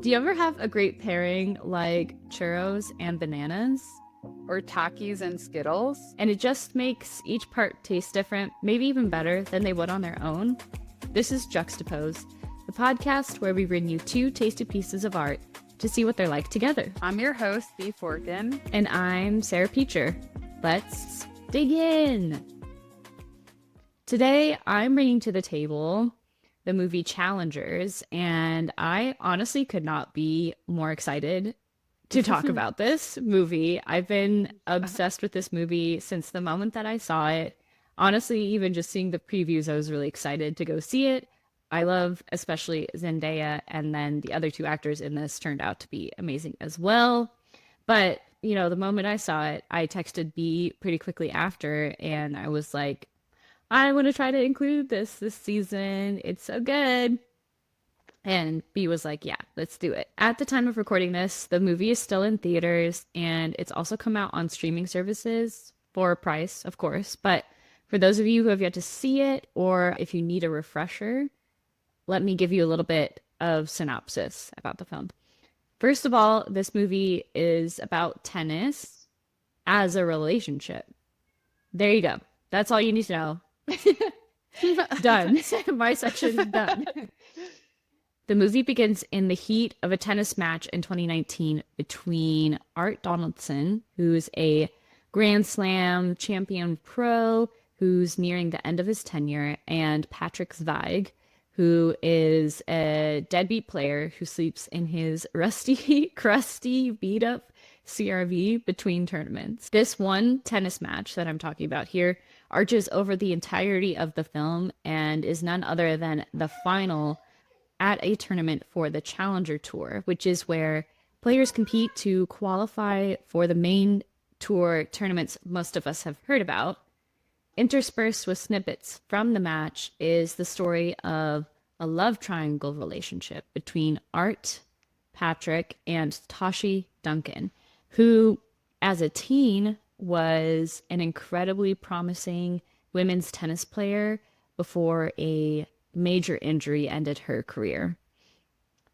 Do you ever have a great pairing like churros and bananas? Or Takis and Skittles? And it just makes each part taste different, maybe even better than they would on their own? This is Juxtapose, the podcast where we bring you two tasty pieces of art to see what they're like together. I'm your host, Bea Forkin. And I'm Sarah Peacher. Let's dig in. Today, I'm bringing to the table the movie Challengers, and I honestly could not be more excited to talk about this movie. I've been obsessed with this movie since the moment that I saw it. Honestly, even just seeing the previews, I was really excited to go see it. I love especially Zendaya, and then the other two actors in this turned out to be amazing as well. But, the moment I saw it, I texted B pretty quickly after, and I was like, I want to try to include this season. It's so good. And B was like, yeah, let's do it. At the time of recording this, the movie is still in theaters and it's also come out on streaming services for a price, of course. But for those of you who have yet to see it, or if you need a refresher, let me give you a little bit of synopsis about the film. First of all, this movie is about tennis as a relationship. There you go. That's all you need to know. Done. My section is done. The movie begins in the heat of a tennis match in 2019 between Art Donaldson, who's a Grand Slam champion pro who's nearing the end of his tenure, and Patrick Zweig, who is a deadbeat player who sleeps in his rusty, crusty, beat up CRV between tournaments. This one tennis match that I'm talking about here arches over the entirety of the film and is none other than the final at a tournament for the Challenger Tour, which is where players compete to qualify for the main tour tournaments most of us have heard about. Interspersed with snippets from the match is the story of a love triangle relationship between Art, Patrick, and Tashi Duncan, who, as a teen, was an incredibly promising women's tennis player before a major injury ended her career.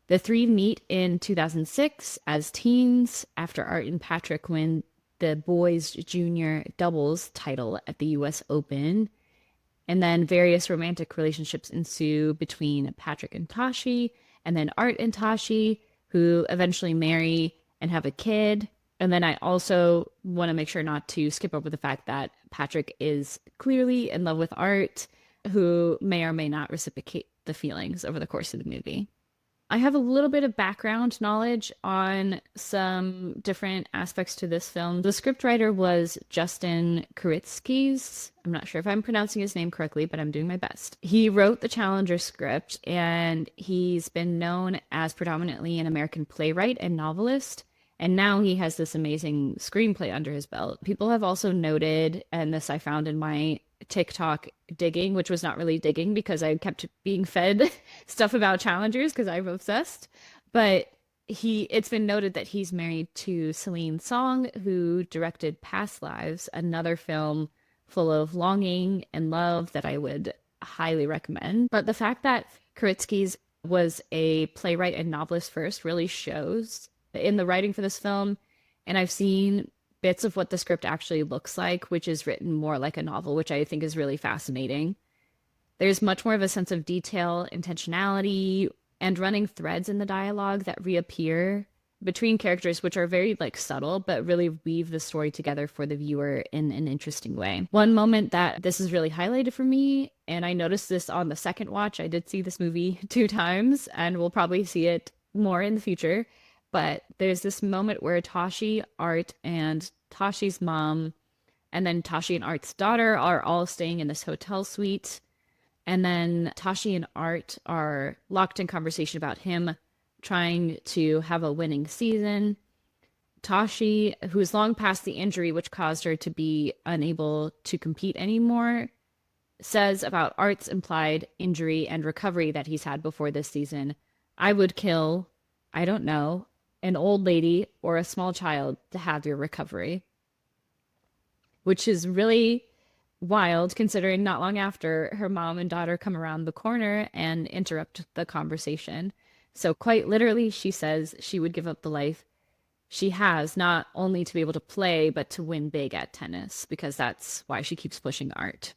The three meet in 2006 as teens after Art and Patrick win the boys' junior doubles title at the US Open. And then various romantic relationships ensue between Patrick and Tashi, and then Art and Tashi, who eventually marry and have a kid. And then I also want to make sure not to skip over the fact that Patrick is clearly in love with Art, who may or may not reciprocate the feelings over the course of the movie. I have a little bit of background knowledge on some different aspects to this film. The scriptwriter was Justin Kuritzkis. I'm not sure if I'm pronouncing his name correctly, but I'm doing my best. He wrote the Challenger script, and he's been known as predominantly an American playwright and novelist. And now he has this amazing screenplay under his belt. People have also noted, and this I found in my TikTok digging, which was not really digging because I kept being fed stuff about challengers because I'm obsessed. But it's been noted that he's married to Celine Song, who directed Past Lives, another film full of longing and love that I would highly recommend. But the fact that Kuritzky's was a playwright and novelist first really shows in the writing for this film. And I've seen bits of what the script actually looks like, which is written more like a novel, which I think is really fascinating. There's much more of a sense of detail, intentionality, and running threads in the dialogue that reappear between characters, which are very subtle, but really weave the story together for the viewer in an interesting way. One moment that this is really highlighted for me, and I noticed this on the second watch, I did see this movie 2 times, and we'll probably see it more in the future. But there's this moment where Tashi, Art, and Tashi's mom, and then Tashi and Art's daughter are all staying in this hotel suite. And then Tashi and Art are locked in conversation about him trying to have a winning season. Tashi, who is long past the injury which caused her to be unable to compete anymore, says about Art's implied injury and recovery that he's had before this season, I would kill, I don't know, an old lady or a small child to have your recovery. Which is really wild considering not long after her mom and daughter come around the corner and interrupt the conversation. So, quite literally, she says she would give up the life she has not only to be able to play, but to win big at tennis, because that's why she keeps pushing art.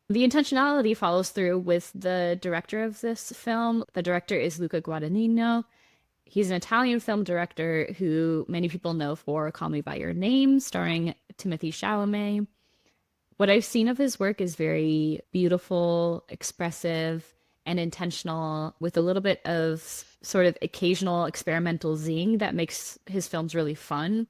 The intentionality follows through with the director of this film. The director is Luca Guadagnino. He's an Italian film director who many people know for Call Me by Your Name, starring Timothy Chalamet. What I've seen of his work is very beautiful, expressive, and intentional, with a little bit of sort of occasional experimental zing that makes his films really fun.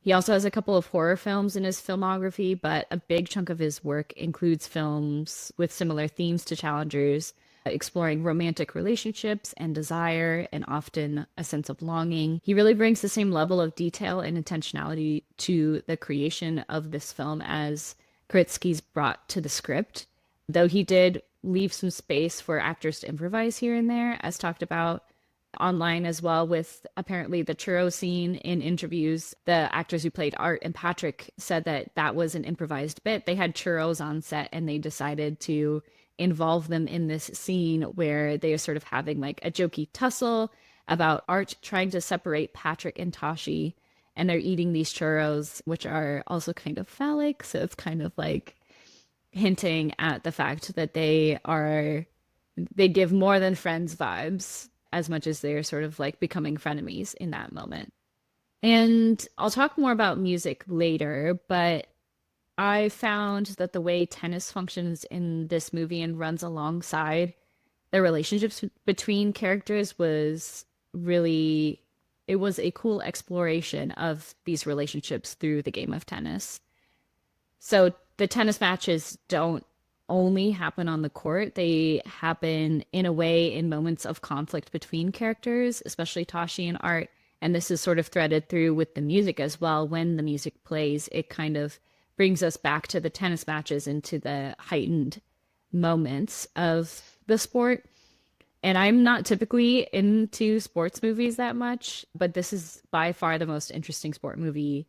He also has a couple of horror films in his filmography, but a big chunk of his work includes films with similar themes to Challengers, exploring romantic relationships and desire, and often a sense of longing. He really brings the same level of detail and intentionality to the creation of this film as Kritsky's brought to the script, though he did leave some space for actors to improvise here and there, as talked about online as well, with apparently the churro scene in interviews. The actors who played Art and Patrick said that that was an improvised bit. They had churros on set and they decided to involve them in this scene where they are sort of having like a jokey tussle about Art trying to separate Patrick and Tashi. And they're eating these churros, which are also kind of phallic. So it's kind of like hinting at the fact that they give more than friends vibes as much as they're sort of like becoming frenemies in that moment. And I'll talk more about music later, but I found that the way tennis functions in this movie and runs alongside the relationships between characters was really, it was a cool exploration of these relationships through the game of tennis. So the tennis matches don't only happen on the court. They happen in a way in moments of conflict between characters, especially Tashi and Art. And this is sort of threaded through with the music as well. When the music plays, it kind of brings us back to the tennis matches and to the heightened moments of the sport. And I'm not typically into sports movies that much, but this is by far the most interesting sport movie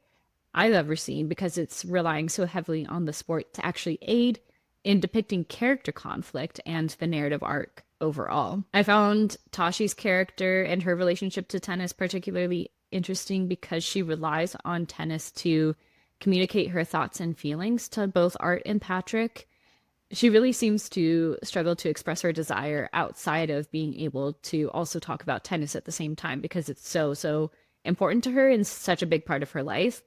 I've ever seen because it's relying so heavily on the sport to actually aid in depicting character conflict and the narrative arc overall. I found Tashi's character and her relationship to tennis particularly interesting because she relies on tennis to communicate her thoughts and feelings to both Art and Patrick. She really seems to struggle to express her desire outside of being able to also talk about tennis at the same time because it's so important to her and such a big part of her life.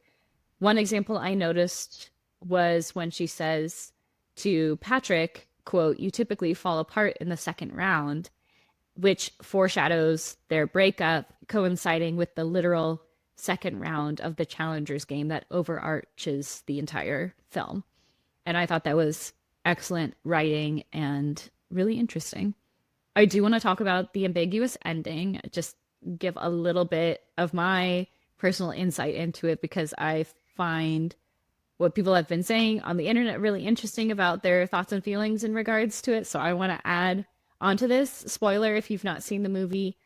One example I noticed was when she says to Patrick, quote, "You typically fall apart in the second round," which foreshadows their breakup, coinciding with the literal second round of the Challengers game that overarches the entire film. And I thought that was excellent writing and really interesting. I do want to talk about the ambiguous ending, just give a little bit of my personal insight into it because I find what people have been saying on the internet really interesting about their thoughts and feelings in regards to it. So I want to add onto this. Spoiler, if you've not seen the movie,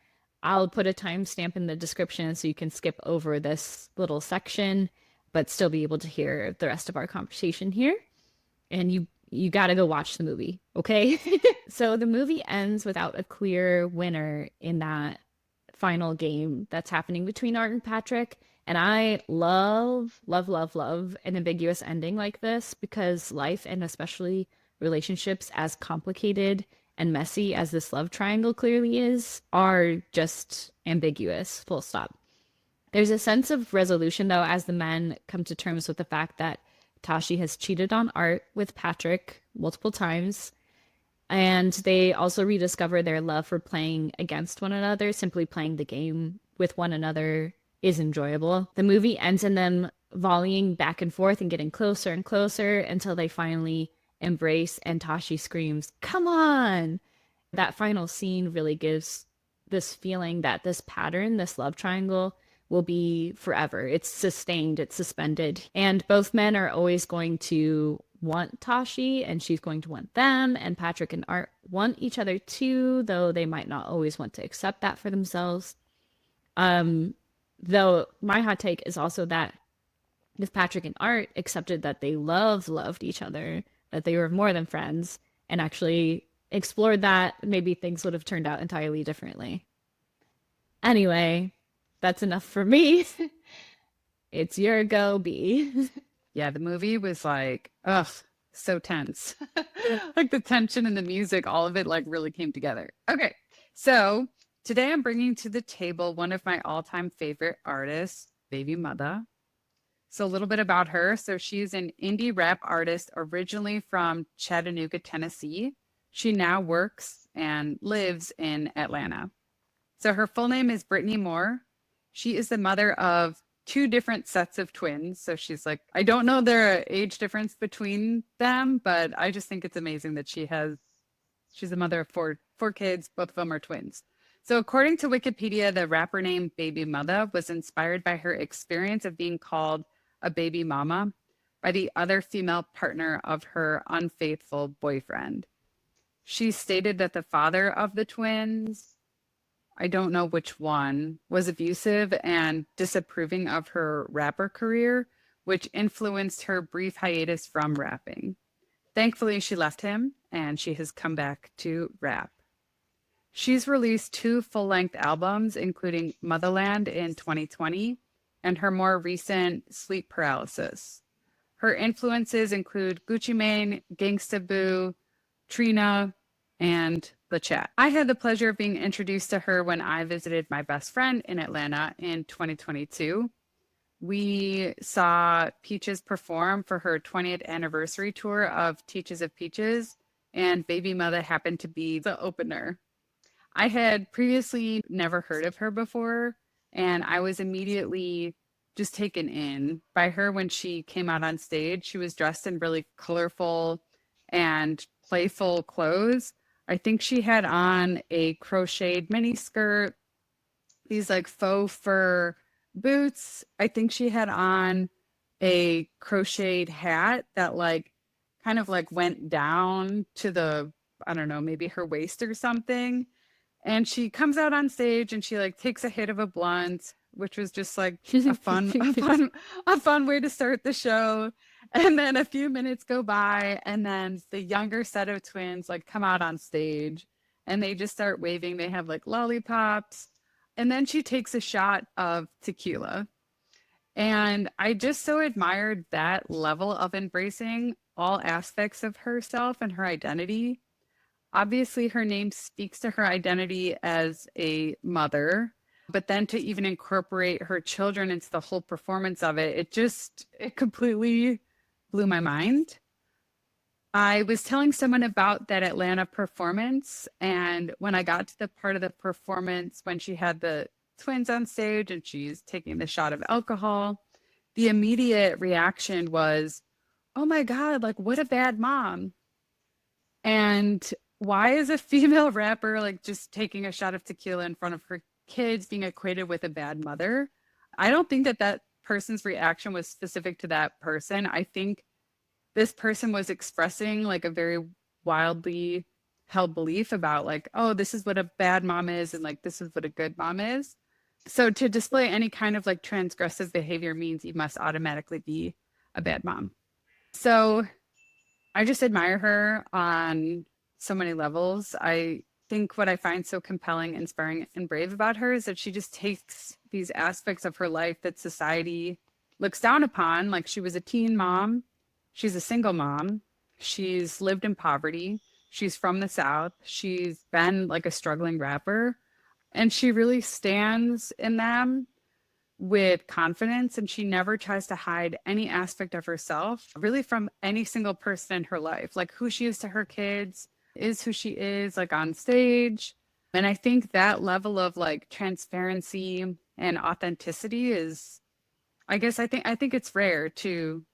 I'll put a timestamp in the description so you can skip over this little section, but still be able to hear the rest of our conversation here. And you got to go watch the movie, okay? So the movie ends without a clear winner in that final game that's happening between Art and Patrick. And I love an ambiguous ending like this because life and especially relationships, as complicated and messy as this love triangle clearly is, are just ambiguous, full stop. There's a sense of resolution, though, as the men come to terms with the fact that Tashi has cheated on Art with Patrick multiple times. And they also rediscover their love for playing against one another. Simply playing the game with one another is enjoyable. The movie ends in them volleying back and forth and getting closer and closer until they finally embrace and Tashi screams, "Come on!" That final scene really gives this feeling that this pattern, this love triangle, will be forever. It's sustained, it's suspended. And both men are always going to want Tashi and she's going to want them. And Patrick and Art want each other too, though they might not always want to accept that for themselves. Though my hot take is also that if Patrick and Art accepted that they loved each other, that they were more than friends, and actually explored that, maybe things would have turned out entirely differently. Anyway, that's enough for me. It's your go, B. Yeah, the movie was like, ugh, so tense. Like the tension and the music, all of it like really came together. Okay, so today I'm bringing to the table one of my all-time favorite artists, BbyMutha. So a little bit about her. So she's an indie rap artist originally from Chattanooga, Tennessee. She now works and lives in Atlanta. So her full name is Brittany Moore. She is the mother of two different sets of twins. So she's like, I don't know their age difference between them, but I just think it's amazing that she's the mother of four kids, both of them are twins. So according to Wikipedia, the rapper name BbyMutha was inspired by her experience of being called a baby mama by the other female partner of her unfaithful boyfriend. She stated that the father of the twins, I don't know which one, was abusive and disapproving of her rapper career, which influenced her brief hiatus from rapping. Thankfully, she left him and she has come back to rap. She's released two full-length albums, including Motherland in 2020 and her more recent Sleep Paralysis. Her influences include Gucci Mane, Gangsta Boo, Trina, and The Chat. I had the pleasure of being introduced to her when I visited my best friend in Atlanta in 2022. We saw Peaches perform for her 20th anniversary tour of Teaches of Peaches, and BbyMutha happened to be the opener. I had previously never heard of her before, and I was immediately just taken in by her when she came out on stage. She was dressed in really colorful and playful clothes. I think she had on a crocheted mini skirt, these like faux fur boots. I think she had on a crocheted hat that like kind of like went down to the, I don't know, maybe her waist or something. And she comes out on stage and she like takes a hit of a blunt, which was just like a fun way to start the show. And then a few minutes go by, and then the younger set of twins like come out on stage and they just start waving. They have like lollipops. And then she takes a shot of tequila. And I just so admired that level of embracing all aspects of herself and her identity. Obviously, her name speaks to her identity as a mother, but then to even incorporate her children into the whole performance of it, it completely blew my mind. I was telling someone about that Atlanta performance, and when I got to the part of the performance when she had the twins on stage and she's taking the shot of alcohol, the immediate reaction was, oh my God, like what a bad mom. And why is a female rapper like just taking a shot of tequila in front of her kids being equated with a bad mother? I don't think that that person's reaction was specific to that person. I think this person was expressing like a very wildly held belief about like, oh, this is what a bad mom is and like this is what a good mom is. So to display any kind of like transgressive behavior means you must automatically be a bad mom. So I just admire her on so many levels. I think what I find so compelling, inspiring, and brave about her is that she just takes these aspects of her life that society looks down upon. Like she was a teen mom, she's a single mom, she's lived in poverty, she's from the South, she's been like a struggling rapper, and she really stands in them with confidence, and she never tries to hide any aspect of herself really from any single person in her life. Like who she is to her kids is who she is like on stage. And I think that level of like transparency and authenticity is, I think it's rare to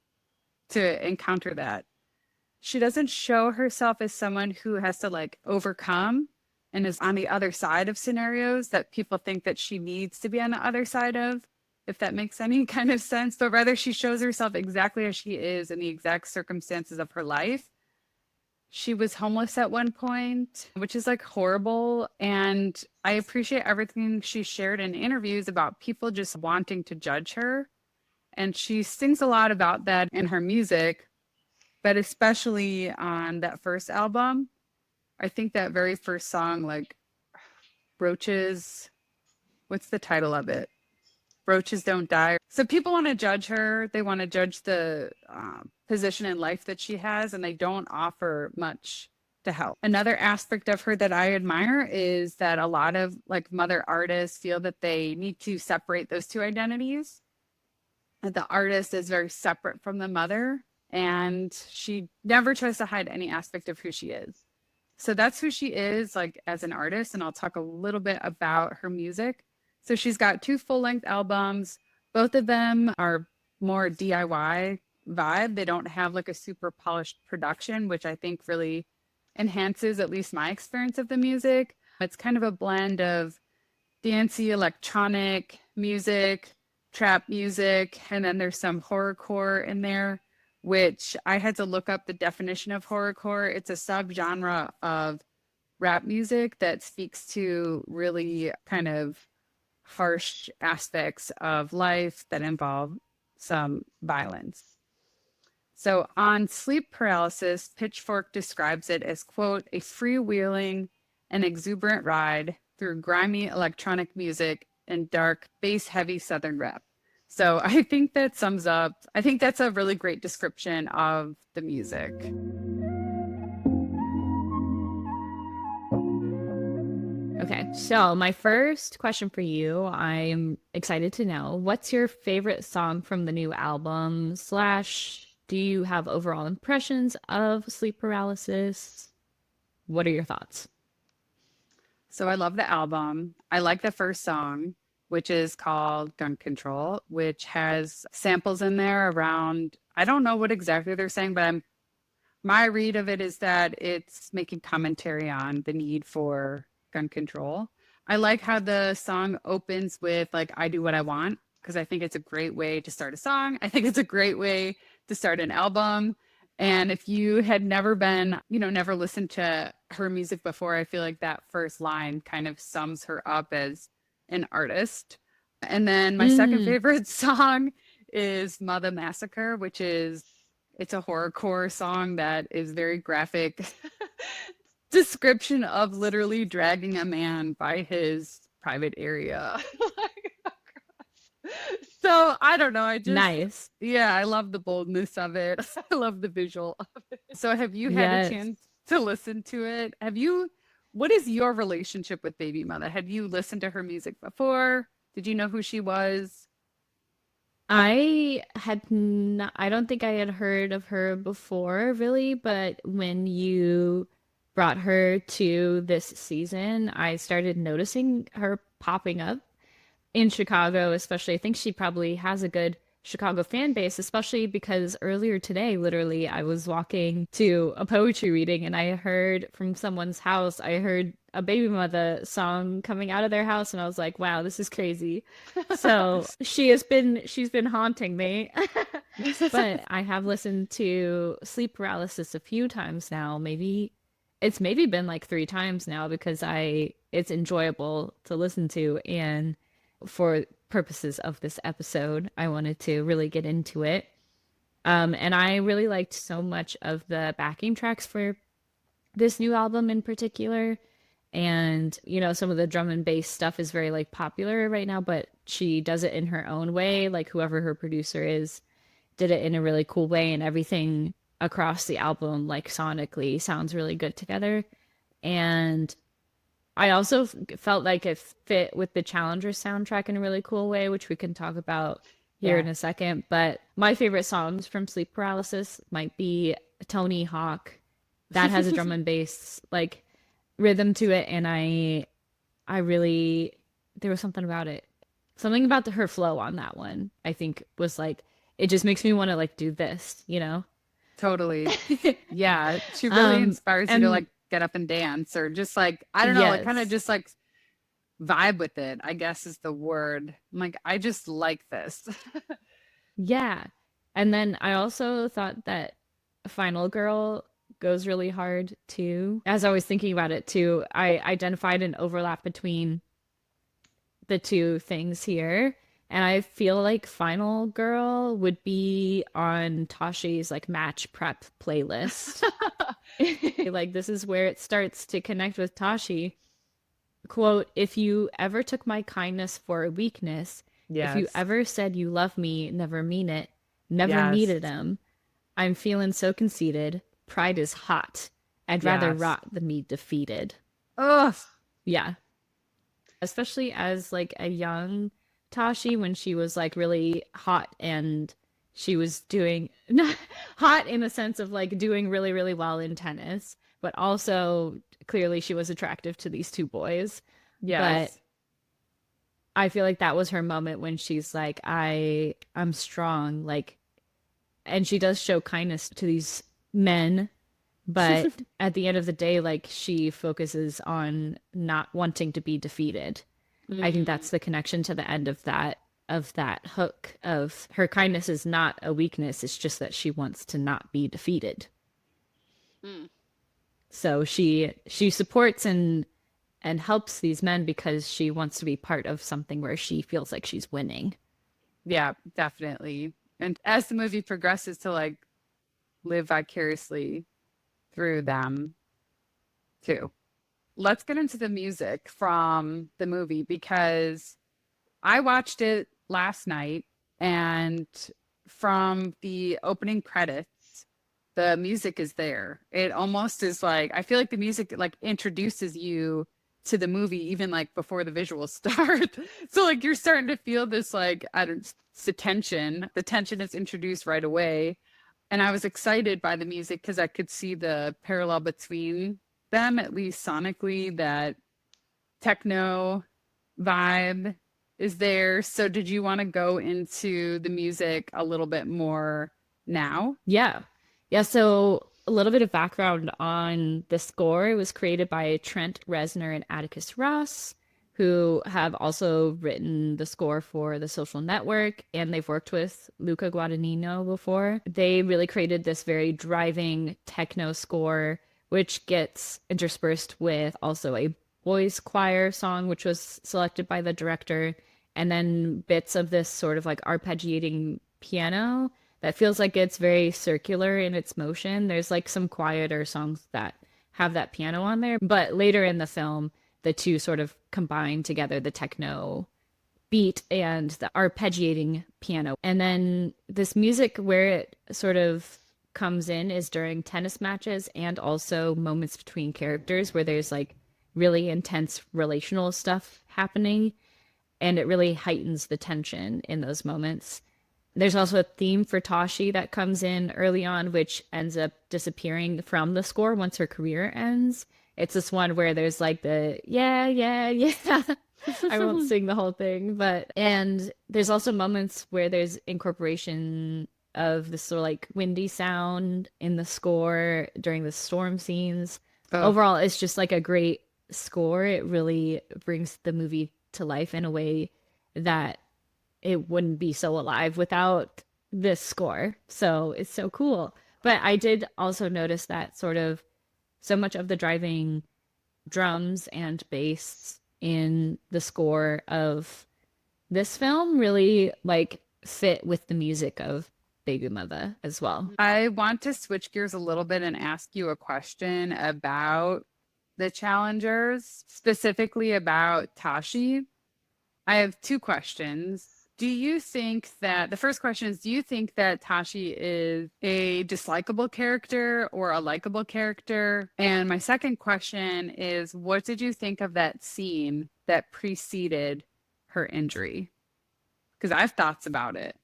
encounter that. She doesn't show herself as someone who has to like overcome and is on the other side of scenarios that people think that she needs to be on the other side of, if that makes any kind of sense, but rather she shows herself exactly as she is in the exact circumstances of her life. She was homeless at one point, which is like horrible. And I appreciate everything she shared in interviews about people just wanting to judge her. And she sings a lot about that in her music, but especially on that first album. I think that very first song, like Roaches, What's the title of it? Roaches Don't Die. So people want to judge her. They want to judge the position in life that she has, and they don't offer much to help. Another aspect of her that I admire is that a lot of like mother artists feel that they need to separate those two identities. That the artist is very separate from the mother, and she never tries to hide any aspect of who she is. So that's who she is, like as an artist, and I'll talk a little bit about her music. So she's got two full-length albums. Both of them are more DIY vibe. They don't have like a super polished production, which I think really enhances at least my experience of the music. It's kind of a blend of dancey electronic music, trap music, and then there's some horrorcore in there, which I had to look up the definition of horrorcore. It's a subgenre of rap music that speaks to really kind of harsh aspects of life that involve some violence. So on sleep paralysis, Pitchfork describes it as, quote, a freewheeling and exuberant ride through grimy electronic music and dark, bass-heavy Southern rap. So I think that sums up, I think that's a really great description of the music. Okay, so my first question for you, I'm excited to know, what's your favorite song from the new album, slash, do you have overall impressions of sleep paralysis? What are your thoughts? So I love the album. I like the first song, which is called Gun Control, which has samples in there around, I don't know what exactly they're saying, but my read of it is that it's making commentary on the need for gun control. I like how the song opens with like I do what I want because I think it's a great way to start a song. I think it's a great way to start an album. And if you had never been, never listened to her music before, I feel like that first line kind of sums her up as an artist. And then my second Mm, favorite song is Mother Massacre, which is it's a horrorcore song that is very graphic description of literally dragging a man by his private area. So I don't know. nice. Yeah, I love the boldness of it. I love the visual of it. So have you had a Yes. chance to listen to it? What is your relationship with BbyMutha? Had you listened to her music before? Did you know who she was? I had not, I don't think I had heard of her before, really, but when you brought her to this season, I started noticing her popping up in Chicago, especially. I think she probably has a good Chicago fan base, especially because earlier today, literally, I was walking to a poetry reading and I heard from someone's house, I heard a BbyMutha song coming out of their house, and I was like, wow, this is crazy. So she's been haunting me. But I have listened to Sleep Paralysis a few times now. Maybe been like three times now because it's enjoyable to listen to, and for purposes of this episode, I wanted to really get into it. And I really liked so much of the backing tracks for this new album in particular. And, some of the drum and bass stuff is very like popular right now, but she does it in her own way. Like whoever her producer is did it in a really cool way, and everything across the album, like sonically, sounds really good together. And I also felt like it fit with the Challengers soundtrack in a really cool way, which we can talk about here in Yeah. a second. But my favorite songs from Sleep Paralysis might be Tony Hawk. That has a drum and bass like rhythm to it, and I really there was something about it. Something about her flow on that one, I think was like it just makes me want to like do this. Totally. Yeah, she really inspires you to And like get up and dance or just like, I don't know, like kind of yes. just like vibe with it, I guess is the word. I'm like, I just like this. Yeah. And then I also thought that Final Girl goes really hard too. As I was thinking about it too, I identified an overlap between the two things here. And I feel like Final Girl would be on Tashi's like match prep playlist. Like this is where it starts to connect with Tashi. quote, if you ever took my kindness for a weakness, if you Yes. ever said you love me, never mean it, never Yes. needed him, I'm feeling so conceited. Pride is hot. I'd rather Yes. rot than be defeated. Ugh. Yeah. Especially as like a young Tashi when she was like really hot and she was doing not hot in the sense of like doing really, really well in tennis, but also clearly she was attractive to these two boys. But Yes. I feel like that was her moment when she's like, I'm strong, like, and she does show kindness to these men, but at the end of the day, like she focuses on not wanting to be defeated. I think Mm, that's the connection to the end of that hook of her kindness is not a weakness, it's just that she wants to not be defeated. mm. So she supports and helps these men because she wants to be part of something where she feels like she's winning. Yeah, definitely. And as the movie progresses to like live vicariously through them too. Let's get into the music from the movie because I watched it last night and from the opening credits, the music is there. It almost is like I feel like the music like introduces you to the movie even like before the visuals start. So like you're starting to feel this like I don't the tension. The tension is introduced right away. And I was excited by the music because I could see the parallel between them, at least sonically, that techno vibe is there. So did you want to go into the music a little bit more now? Yeah. Yeah, so a little bit of background on the score. It was created by Trent Reznor and Atticus Ross, who have also written the score for The Social Network, and they've worked with Luca Guadagnino before. They really created this very driving techno score, which gets interspersed with also a boys choir song, which was selected by the director, and then bits of this sort of like arpeggiating piano that feels like it's very circular in its motion. There's like some quieter songs that have that piano on there, but later in the film, the two sort of combine together the techno beat and the arpeggiating piano. And then this music, where it sort of comes in, is during tennis matches and also moments between characters where there's like really intense relational stuff happening. And it really heightens the tension in those moments. There's also a theme for Tashi that comes in early on, which ends up disappearing from the score once her career ends. It's this one where there's like the yeah, yeah, yeah. I won't sing the whole thing, but and there's also moments where there's incorporation of this sort of like windy sound in the score during the storm scenes. Oh, Overall, it's just like a great score. It really brings the movie to life in a way that it wouldn't be so alive without this score. So it's so cool. But I did also notice that sort of so much of the driving drums and bass in the score of this film really like fit with the music of BbyMutha as well. I want to switch gears a little bit and ask you a question about the challengers, specifically about Tashi. I have two questions. Do you think that the first question is, do you think that Tashi is a dislikable character or a likable character? And my second question is, what did you think of that scene that preceded her injury? Because I have thoughts about it.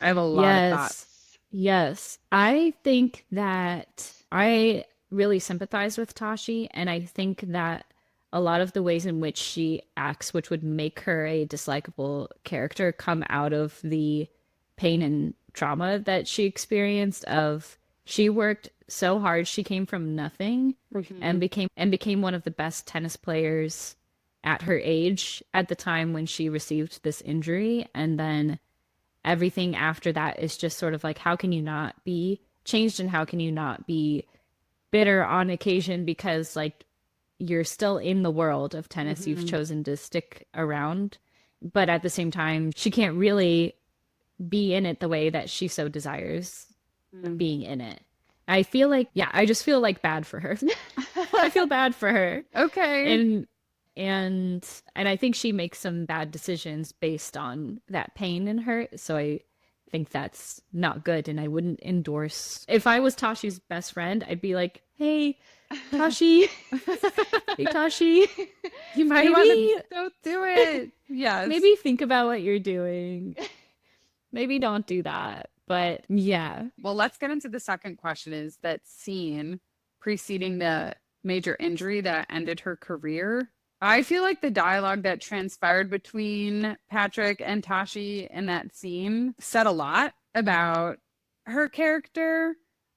I have a lot of Yes. thoughts. Yes. I think that I really sympathize with Tashi, and I think that a lot of the ways in which she acts, which would make her a dislikable character, come out of the pain and trauma that she experienced of she worked so hard. She came from nothing Mhm. and became one of the best tennis players at her age at the time when she received this injury. And then everything after that is just sort of like, how can you not be changed and how can you not be bitter on occasion because like you're still in the world of tennis, you've Mhm. chosen to stick around, but at the same time she can't really be in it the way that she so desires Mm. being in it. I feel like, yeah, I just feel like bad for her. I feel bad for her. Okay. And and I think she makes some bad decisions based on that pain in her. So I think that's not good, and I wouldn't endorse. If I was Tashi's best friend, I'd be like, "Hey, Tashi, hey Tashi, You might want to maybe don't do it. Yes. maybe think about what you're doing. Maybe don't do that." But yeah, Well, let's get into the second question is that scene preceding the major injury that ended her career. I feel like the dialogue that transpired between Patrick and Tashi in that scene said a lot about her character,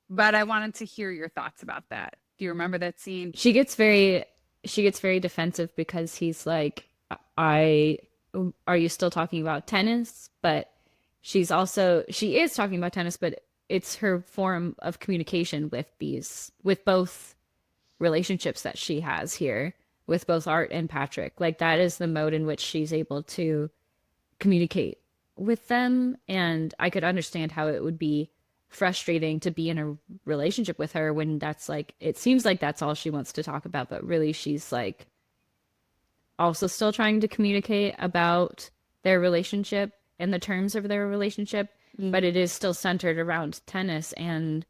but I wanted to hear your thoughts about that. Do you remember that scene? she gets very she gets very defensive because he's like, I are you still talking about tennis? But she is talking about tennis, but it's her form of communication with both relationships that she has here with both Art and Patrick. Like that is the mode in which she's able to communicate with them. And I could understand how it would be frustrating to be in a relationship with her when that's like, it seems like that's all she wants to talk about, but really she's like also still trying to communicate about their relationship and the terms of their relationship, but Mm. it is still centered around tennis and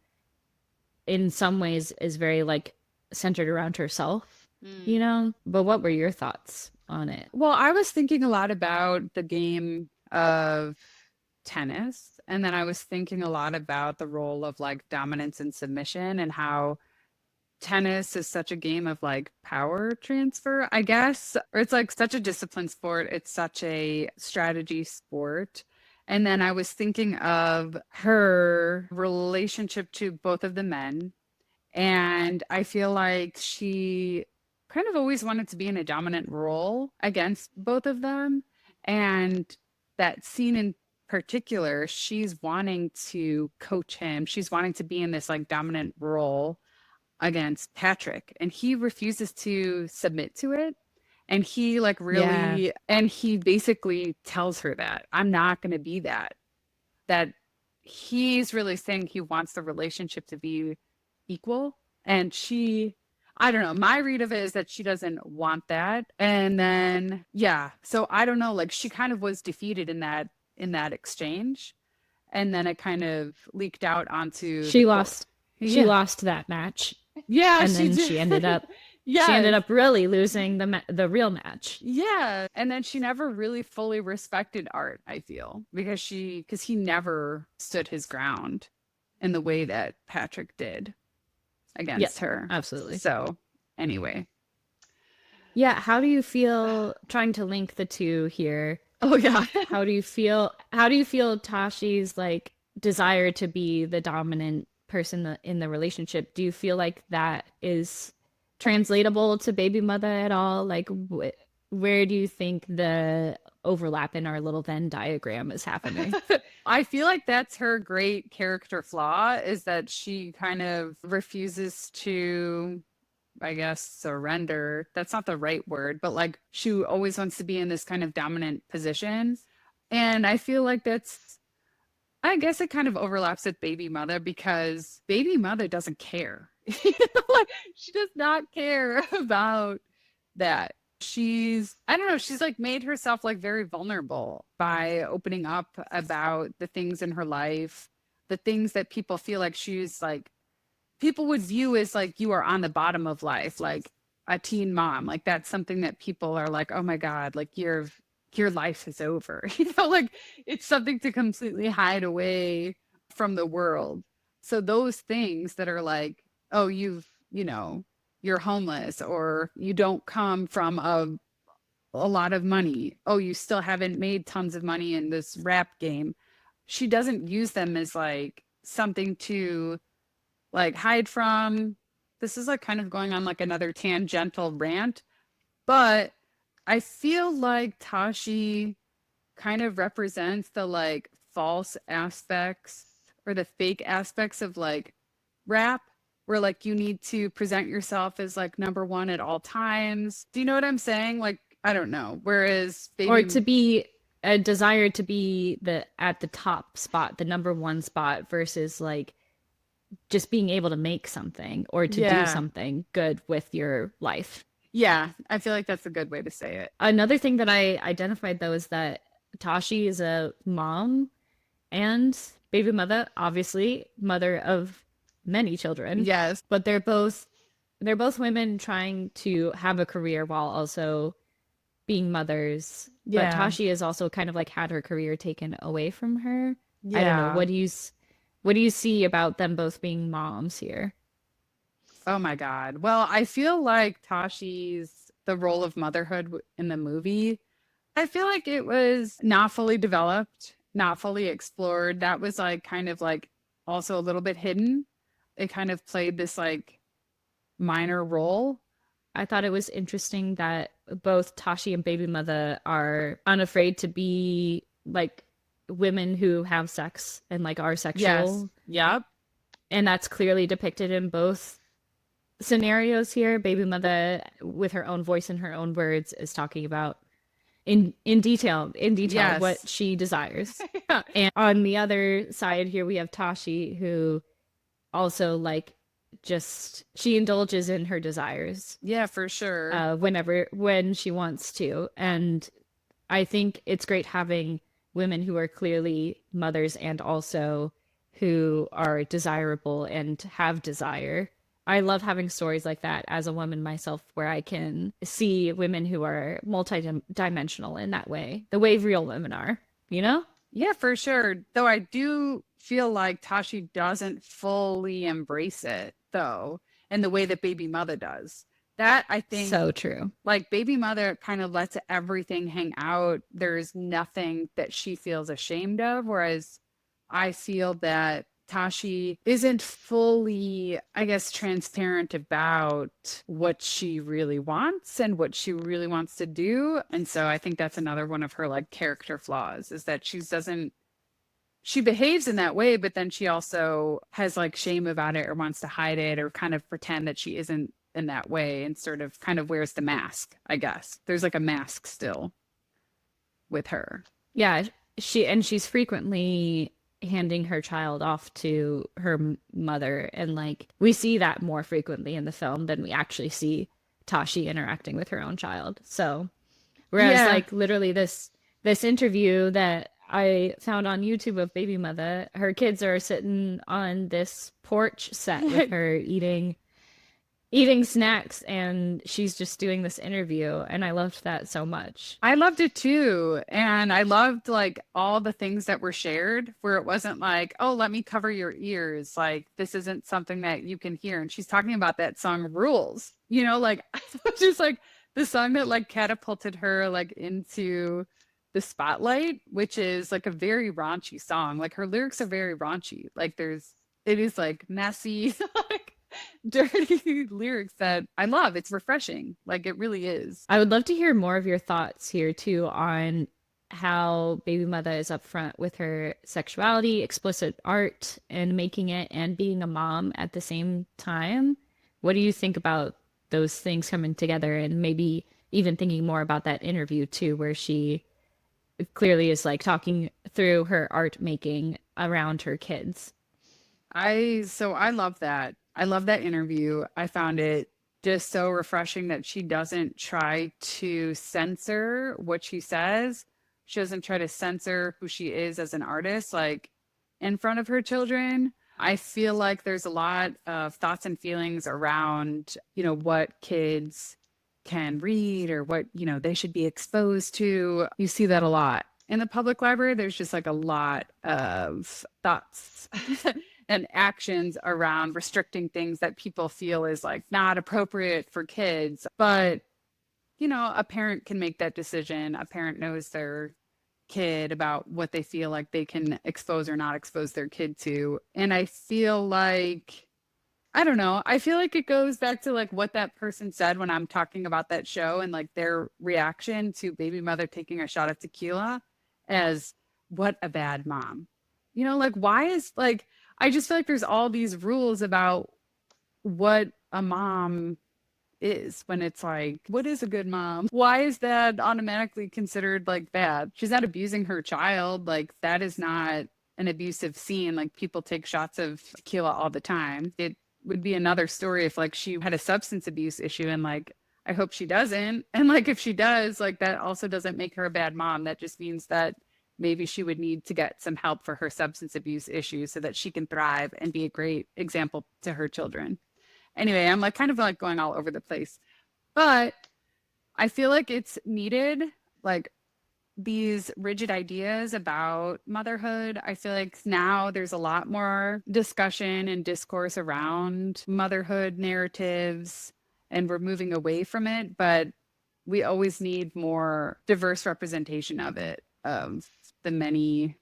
in some ways is very like centered around herself, you Mm. know? But what were your thoughts on it? Well, I was thinking a lot about the game of tennis, and then I was thinking a lot about the role of like dominance and submission and how tennis is such a game of like power transfer, I guess, or it's like such a disciplined sport. It's such a strategy sport. And then I was thinking of her relationship to both of the men. And I feel like she kind of always wanted to be in a dominant role against both of them. And that scene in particular, she's wanting to coach him. She's wanting to be in this like dominant role against Patrick, and he refuses to submit to it. And he like Yeah. really, and he basically tells her that I'm not going to be that. That he's really saying he wants the relationship to be equal. And she, I don't know, my read of it is that she doesn't want that. And then, yeah, so I don't know, like she kind of was defeated in that exchange. And then it kind of leaked out onto the She court. lost she Yeah. lost that match Yeah, and she then did. she ended Yes. up really losing the real match. Yeah. And then she never really fully respected Art, I feel, because he never stood his ground in the way that Patrick did Yeah, against her. absolutely. So, anyway. Yeah, how do you feel trying to link the two here? Oh, yeah. How do you feel Tashi's like desire to be the dominant person in the relationship? Do you feel like that is translatable to baby mother at all? Like where do you think the overlap in our little Venn diagram is happening? I feel like that's her great character flaw is that she kind of refuses to, I guess, surrender. That's not the right word, but like she always wants to be in this kind of dominant position. And I feel like I guess it kind of overlaps with baby mother because baby mother doesn't care. Like she does not care about that. I don't know, she's like made herself like very vulnerable by opening up about the things in her life, the things that people feel like she's like people would view as like you are on the bottom of life, like a teen mom. Like that's something that people are like, oh my God, like your life is over. Like it's something to completely hide away from the world. So those things that are like, oh, you're homeless or you don't come from a lot of money. Oh, you still haven't made tons of money in this rap game. She doesn't use them as like something to like hide from. This is like kind of going on like another tangential rant, but I feel like Tashi kind of represents the like false aspects or the fake aspects of like rap, where like you need to present yourself as like number one at all times. Do you know what I'm saying? Like, I don't know. Whereas Or baby, to be a desire to be the at the top spot, the number one spot versus like just being able to make something or to do yeah. something good with your life. Yeah, I feel like that's a good way to say it. Another thing that I identified though is that Tashi is a mom and baby mother, obviously mother of many children, Yes. but they're both women trying to have a career while also being mothers. But Yeah. Tashi has also kind of like had her career taken away from her. I don't know. Yeah. What do you see about them both being moms here? Oh my God. Well, I feel like Tashi's the role of motherhood in the movie. I feel like it was not fully developed, not fully explored. That was like kind of like also a little bit hidden. It kind of played this like minor role. I thought it was interesting that both Tashi and Baby Mother are unafraid to be like women who have sex and like are Yes. sexual. Yep. And that's clearly depicted in both scenarios here. Baby Mother, with her own voice and her own words, is talking about in detail what Yes. she desires. Yeah. And on the other side here we have Tashi who also like just she indulges in her desires Yeah, for sure. when she wants to. And I think it's great having women who are clearly mothers and also who are desirable and have desire. I love having stories like that as a woman myself, where I can see women who are multi-dimensional in that way, the way real women are, you know? Yeah, for sure. Though I do feel like Tashi doesn't fully embrace it, though, in the way that Baby Mother does. That I think, So true. like, Baby Mother kind of lets everything hang out. There's nothing that she feels ashamed of, whereas I feel that Tashi isn't fully, I guess, transparent about what she really wants and what she really wants to do. And so I think that's another one of her like character flaws is that she behaves in that way, but then she also has like shame about it or wants to hide it or kind of pretend that she isn't in that way and sort of kind of wears the mask, I guess. There's like a mask still with her. Yeah, she's frequently handing her child off to her mother, and like we see that more frequently in the film than we actually see Tashi interacting with her own child. So, whereas Yeah. like literally this interview that I found on YouTube of Baby Mother, her kids are sitting on this porch set with her eating snacks, and she's just doing this interview, and I loved that so much. I loved it too. And I loved like all the things that were shared where it wasn't like, oh, let me cover your ears. Like, this isn't something that you can hear. And she's talking about that song Rules, like just like the song that like catapulted her like into the spotlight, which is like a very raunchy song. Like her lyrics are very raunchy. Like it is like messy, like dirty lyrics that I love. It's refreshing. Like it really is. I would love to hear more of your thoughts here too on how Baby Mother is upfront with her sexuality, explicit art, and making it, and being a mom at the same time. What do you think about those things coming together, and maybe even thinking more about that interview too, where she clearly is like talking through her art making around her kids? I love that. I love that interview. I found it just so refreshing that she doesn't try to censor what she says. She doesn't try to censor who she is as an artist, like in front of her children. I feel like there's a lot of thoughts and feelings around, what kids can read or what, they should be exposed to. You see that a lot. In the public library, there's just like a lot of thoughts and actions around restricting things that people feel is like not appropriate for kids. But, a parent can make that decision. A parent knows their kid about what they feel like they can expose or not expose their kid to. And I feel like, I don't know, I feel like it goes back to like what that person said when I'm talking about that show and like their reaction to Baby Mother taking a shot of tequila as what a bad mom. Like why is like I just feel like there's all these rules about what a mom is when it's like, what is a good mom? Why is that automatically considered like bad? She's not abusing her child. Like, that is not an abusive scene. Like, people take shots of tequila all the time. It would be another story if like she had a substance abuse issue and like I hope she doesn't. And like if she does, like that also doesn't make her a bad mom. That just means that maybe she would need to get some help for her substance abuse issues so that she can thrive and be a great example to her children. Anyway, I'm like kind of like going all over the place. But I feel like it's needed, like these rigid ideas about motherhood. I feel like now there's a lot more discussion and discourse around motherhood narratives, and we're moving away from it, but we always need more diverse representation of it, of the many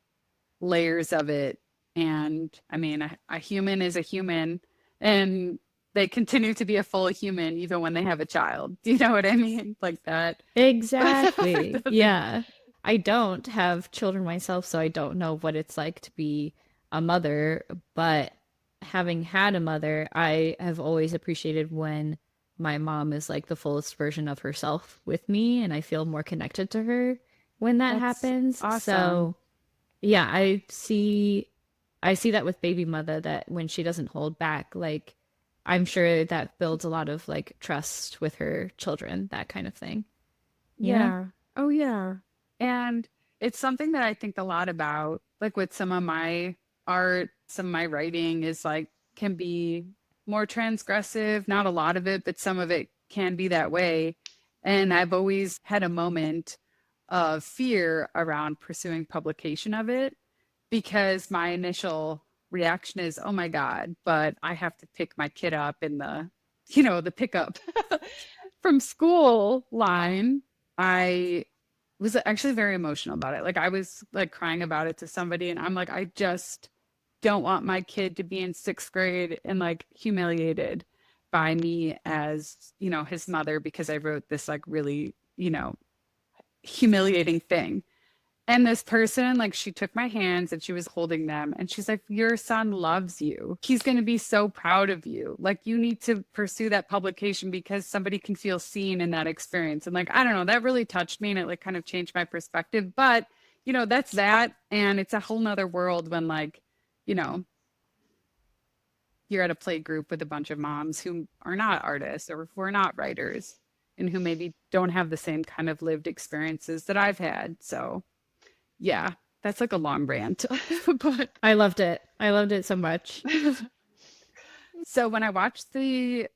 layers of it. And I mean, a human is a human, and they continue to be a full human even when they have a child. Do you know what I mean? Like that. Exactly. Yeah. I don't have children myself, so I don't know what it's like to be a mother, but having had a mother, I have always appreciated when my mom is like the fullest version of herself with me, and I feel more connected to her when that That's happens. awesome. So, yeah, I see that with baby mother that when she doesn't hold back, like I'm sure that builds a lot of like trust with her children, that kind of thing. You know? Yeah. Oh, yeah. And it's something that I think a lot about, like with some of my art, some of my writing is like can be more transgressive, not a lot of it, but some of it can be that way. And I've always had a moment of fear around pursuing publication of it because my initial reaction is, oh my God, but I have to pick my kid up in the pickup from school line. I was actually very emotional about it. Like I was like crying about it to somebody, and I'm like, I just don't want my kid to be in sixth grade and like humiliated by me as, his mother because I wrote this like really, humiliating thing. And this person, like, she took my hands and she was holding them. And she's like, your son loves you. He's going to be so proud of you. Like, you need to pursue that publication because somebody can feel seen in that experience. And, like, I don't know, that really touched me and it, like, kind of changed my perspective. But, that's that. And it's a whole nother world when, like, you know, you're at a play group with a bunch of moms who are not artists or who are not writers and who maybe don't have the same kind of lived experiences that I've had. So, yeah, that's like a long rant. But I loved it. I loved it so much. so when I watched the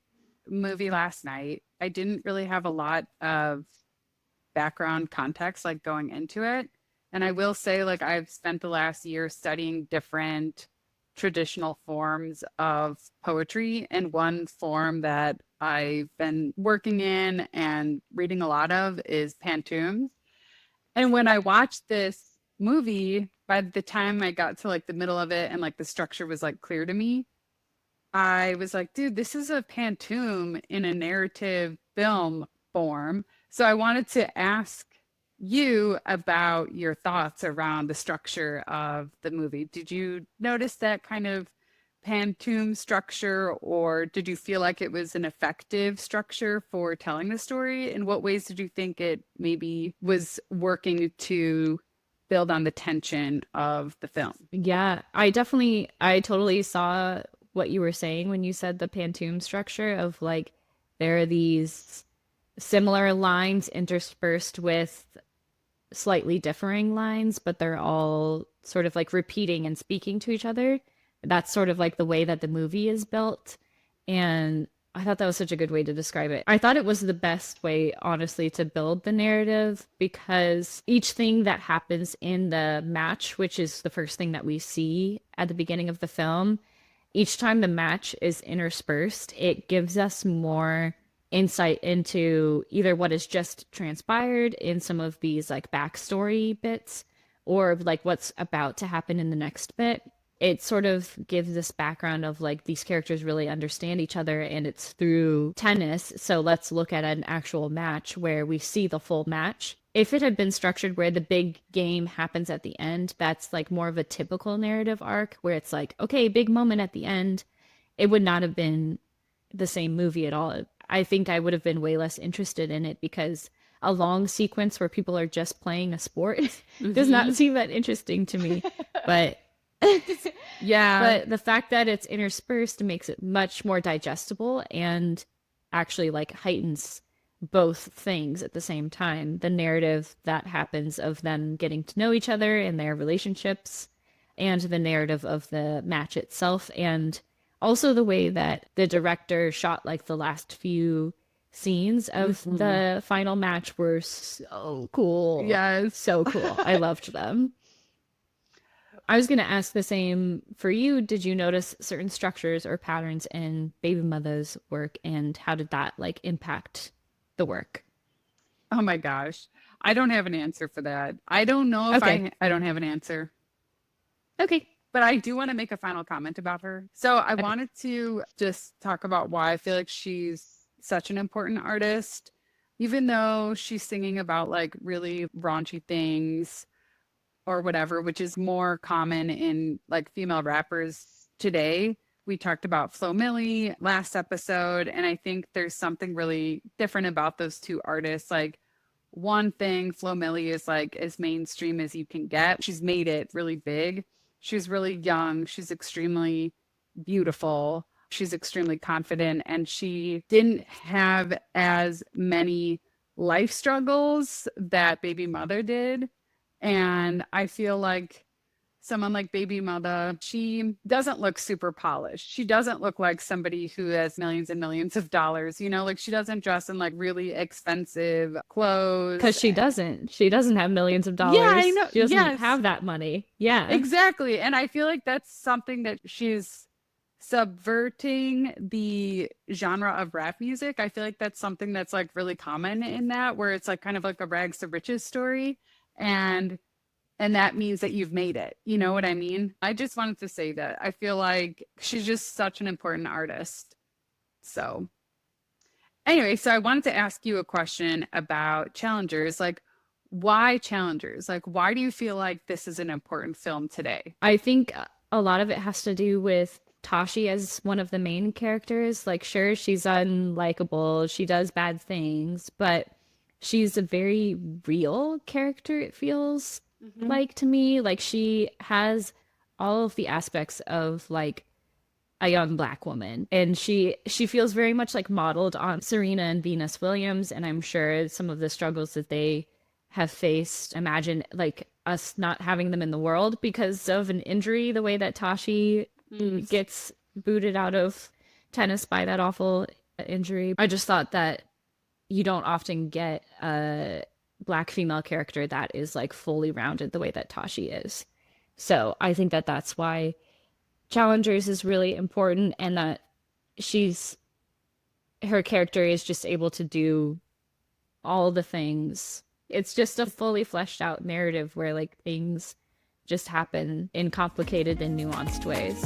movie last night, I didn't really have a lot of background context like going into it. And I will say, like, I've spent the last year studying different traditional forms of poetry, and one form that I've been working in and reading a lot of is pantoums. And when I watched this movie, by the time I got to like the middle of it and like the structure was like clear to me, I was like, dude, this is a pantoum in a narrative film form. So I wanted to ask you about your thoughts around the structure of the movie. Did you notice that kind of pantoum structure, or did you feel like it was an effective structure for telling the story? In what ways did you think it maybe was working to build on the tension of the film? Yeah, I totally saw what you were saying when you said the Pantoum structure of like there are these similar lines interspersed with slightly differing lines, but they're all sort of like repeating and speaking to each other. That's sort of like the way that the movie is built. And I thought that was such a good way to describe it. I thought it was the best way, honestly, to build the narrative because each thing that happens in the match, which is the first thing that we see at the beginning of the film, each time the match is interspersed, it gives us more insight into either what has just transpired in some of these like backstory bits or like what's about to happen in the next bit. It sort of gives this background of like these characters really understand each other and it's through tennis. So let's look at an actual match where we see the full match. If it had been structured where the big game happens at the end, that's like more of a typical narrative arc where it's like, okay, big moment at the end, it would not have been the same movie at all. I think I would have been way less interested in it because a long sequence where people are just playing a sport does not Hmm. seem that interesting to me. But Yeah. but the fact that it's interspersed makes it much more digestible and actually like heightens both things at the same time. The narrative that happens of them getting to know each other and their relationships, and the narrative of the match itself, and also the way that the director shot like the last few scenes of Mhm. the final match were so cool. Yes. So cool. I loved them. I was going to ask the same for you. Did you notice certain structures or patterns in Baby Mother's work, and how did that like impact the work? Oh my gosh. I don't have an answer for that. I don't know if Okay. I don't have an answer, Okay. but I do want to make a final comment about her. So I Okay. wanted to just talk about why I feel like she's such an important artist, even though she's singing about like really raunchy things or whatever, which is more common in like female rappers today. We talked about Flo Milli last episode, and I think there's something really different about those two artists. Like one thing, Flo Milli is like as mainstream as you can get. She's made it really big. She's really young. She's extremely beautiful. She's extremely confident, and she didn't have as many life struggles that Baby Mother did. And I feel like someone like BbyMutha, she doesn't look super polished. She doesn't look like somebody who has millions and millions of dollars, you know, like she doesn't dress in like really expensive Because clothes. she doesn't have millions of Yeah, I dollars. know. She doesn't Yes, have that money. Yeah. exactly. And I feel like that's something that she's subverting the genre of rap music. I feel like that's something that's like really common in that, where it's like kind of like a rags to riches story. And that means that you've made it. You know what I mean? I just wanted to say that. I feel like she's just such an important artist. So, anyway, so I wanted to ask you a question about Challengers. Like, why Challengers? Like, why do you feel like this is an important film today? I think a lot of it has to do with Tashi as one of the main characters. Like, sure, she's unlikable, she does bad things, but she's a very real character, it feels Mhm. like to me. Like, she has all of the aspects of like a young black woman, and she feels very much like modeled on Serena and Venus Williams, and I'm sure some of the struggles that they have faced, imagine like us not having them in the world because of an injury, the way that Tashi Mm. gets booted out of tennis by that awful injury. I just thought that you don't often get a black female character that is like fully rounded the way that Tashi is. So I think that that's why Challengers is really important, and that she's her character is just able to do all the things. It's just a fully fleshed out narrative where like things just happen in complicated and nuanced ways.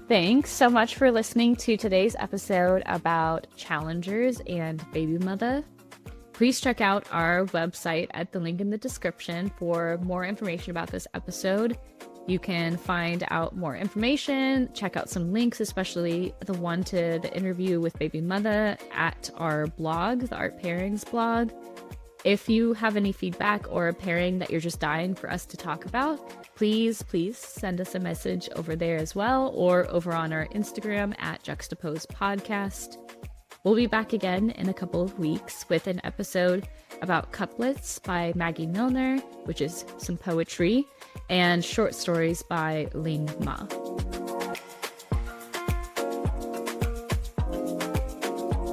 Thanks so much for listening to today's episode about Challengers and BbyMutha. Please check out our website at the link in the description for more information about this episode. You can find out more information, check out some links, especially the one to the interview with BbyMutha at our blog, the Art Pairings blog. If you have any feedback or a pairing that you're just dying for us to talk about, please send us a message over there as well, or over on our Instagram at Juxtapose Podcast. We'll be back again in a couple of weeks with an episode about Couplets by Maggie Milner, which is some poetry, and short stories by Ling Ma.